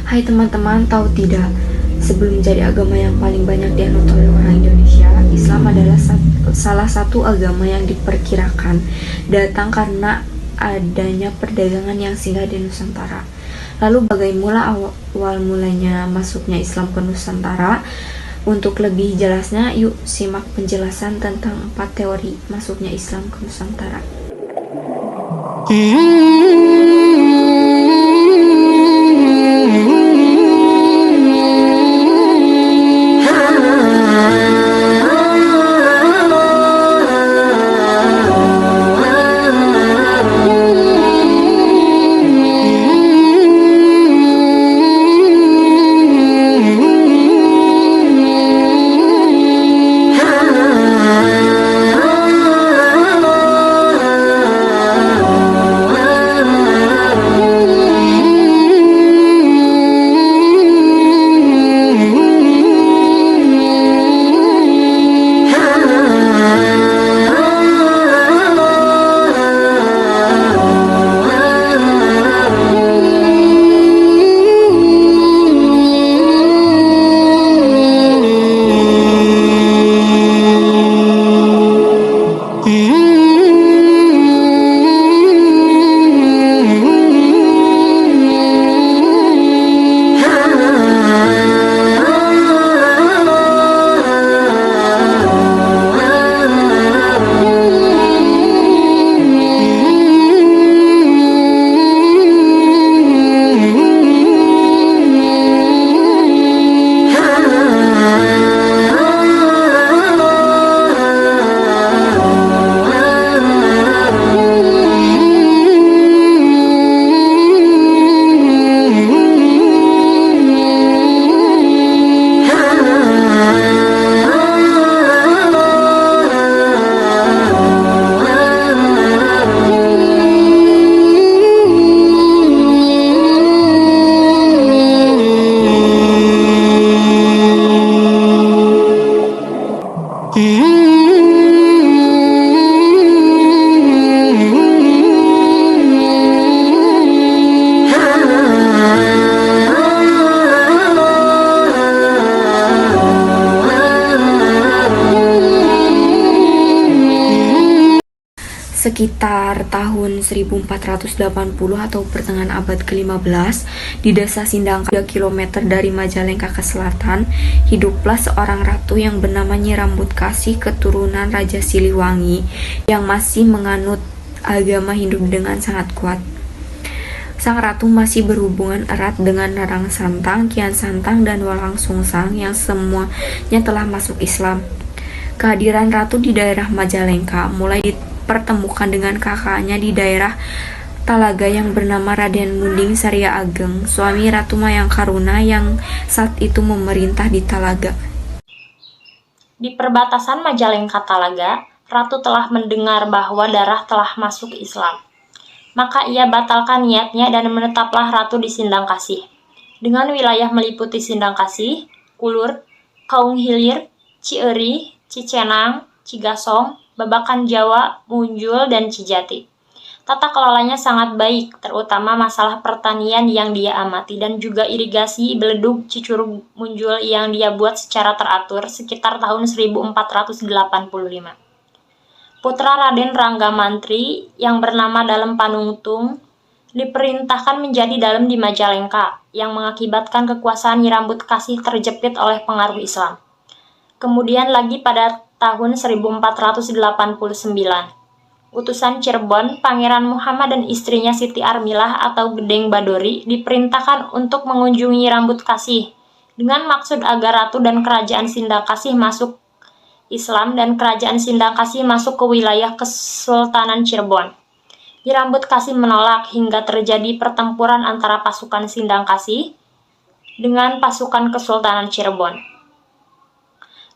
Hai teman-teman, tahu tidak, sebelum jadi agama yang paling banyak dianut oleh orang Indonesia, Islam adalah salah satu agama yang diperkirakan datang karena adanya perdagangan yang singgah di Nusantara. Lalu bagaimana awal mulanya masuknya Islam ke Nusantara? Untuk lebih jelasnya, yuk simak penjelasan tentang 4 teori masuknya Islam ke Nusantara. Sekitar tahun 1480 atau pertengahan abad ke-15, di desa Sindang 3 km dari Majalengka ke selatan, hiduplah seorang ratu yang bernama Nyi Rambut Kasih, keturunan Raja Siliwangi yang masih menganut agama Hindu dengan sangat kuat. Sang ratu masih berhubungan erat dengan Rarang Santang, Kian Santang, dan Walang Sungsang yang semuanya telah masuk Islam. Kehadiran ratu di daerah Majalengka mulai dipertemukan dengan kakaknya di daerah Talaga yang bernama Raden Munding Sarya Ageng, suami Ratu Mayangkaruna yang saat itu memerintah di Talaga. Di perbatasan Majalengka Talaga, Ratu telah mendengar bahwa Darah telah masuk Islam. Maka ia batalkan niatnya dan menetaplah Ratu di Sindang Kasih. Dengan wilayah meliputi Sindang Kasih, Kulur, Kaung Hilir, Cieri, Cicenang, Cigasong, Babakan Jawa, Munjul, dan Cijati. Tata kelolanya sangat baik, terutama masalah pertanian yang dia amati dan juga irigasi Beledug Cicurug Munjul yang dia buat secara teratur sekitar tahun 1485. Putra Raden Rangga Mantri yang bernama Dalem Panungtung diperintahkan menjadi dalem di Majalengka yang mengakibatkan kekuasaan Nyi Rambut Kasih terjepit oleh pengaruh Islam. Kemudian lagi pada tahun 1489, utusan Cirebon, Pangeran Muhammad dan istrinya Siti Armilah atau Gedeng Badori diperintahkan untuk mengunjungi Rambut Kasih dengan maksud agar ratu dan kerajaan Sindang Kasih masuk Islam dan kerajaan Sindang Kasih masuk ke wilayah Kesultanan Cirebon. Nyi Rambut Kasih menolak hingga terjadi pertempuran antara pasukan Sindang Kasih dengan pasukan Kesultanan Cirebon.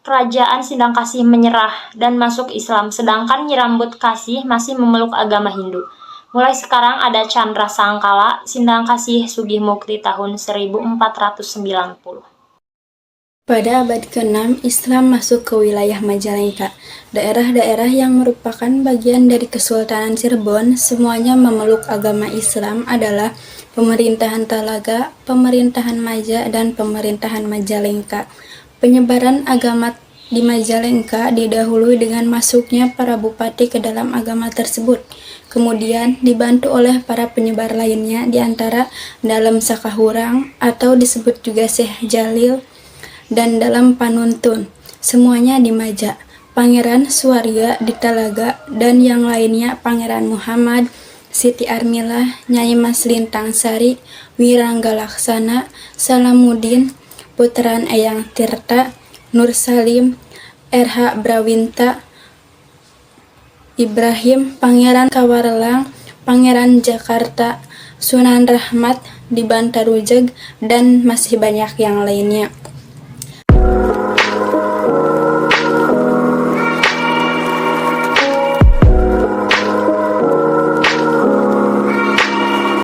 Kerajaan Sindang Kasih menyerah dan masuk Islam, sedangkan Nyi Rambut Kasih masih memeluk agama Hindu. Mulai sekarang ada Chandra Sangkala, Sindang Kasih Sugih Mukti tahun 1490. Pada abad ke-6, Islam masuk ke wilayah Majalengka. Daerah-daerah yang merupakan bagian dari Kesultanan Cirebon semuanya memeluk agama Islam adalah pemerintahan Talaga, pemerintahan Maja, dan pemerintahan Majalengka. Penyebaran agama di Majalengka didahului dengan masuknya para bupati ke dalam agama tersebut. Kemudian dibantu oleh para penyebar lainnya, di antara dalam Sakahurang atau disebut juga Syekh Jalil dan dalam Panuntun. Semuanya di Maja. Pangeran Suwarya di Talaga dan yang lainnya Pangeran Muhammad, Siti Armilah, Nyai Mas Lintang Sari, Wirangga Laksana, Salamuddin, Putaran Eyang Tirta, Nur Salim, RH Brawinta, Ibrahim, Pangeran Kawarlang, Pangeran Jakarta, Sunan Rahmat di Bantarujeg, dan masih banyak yang lainnya.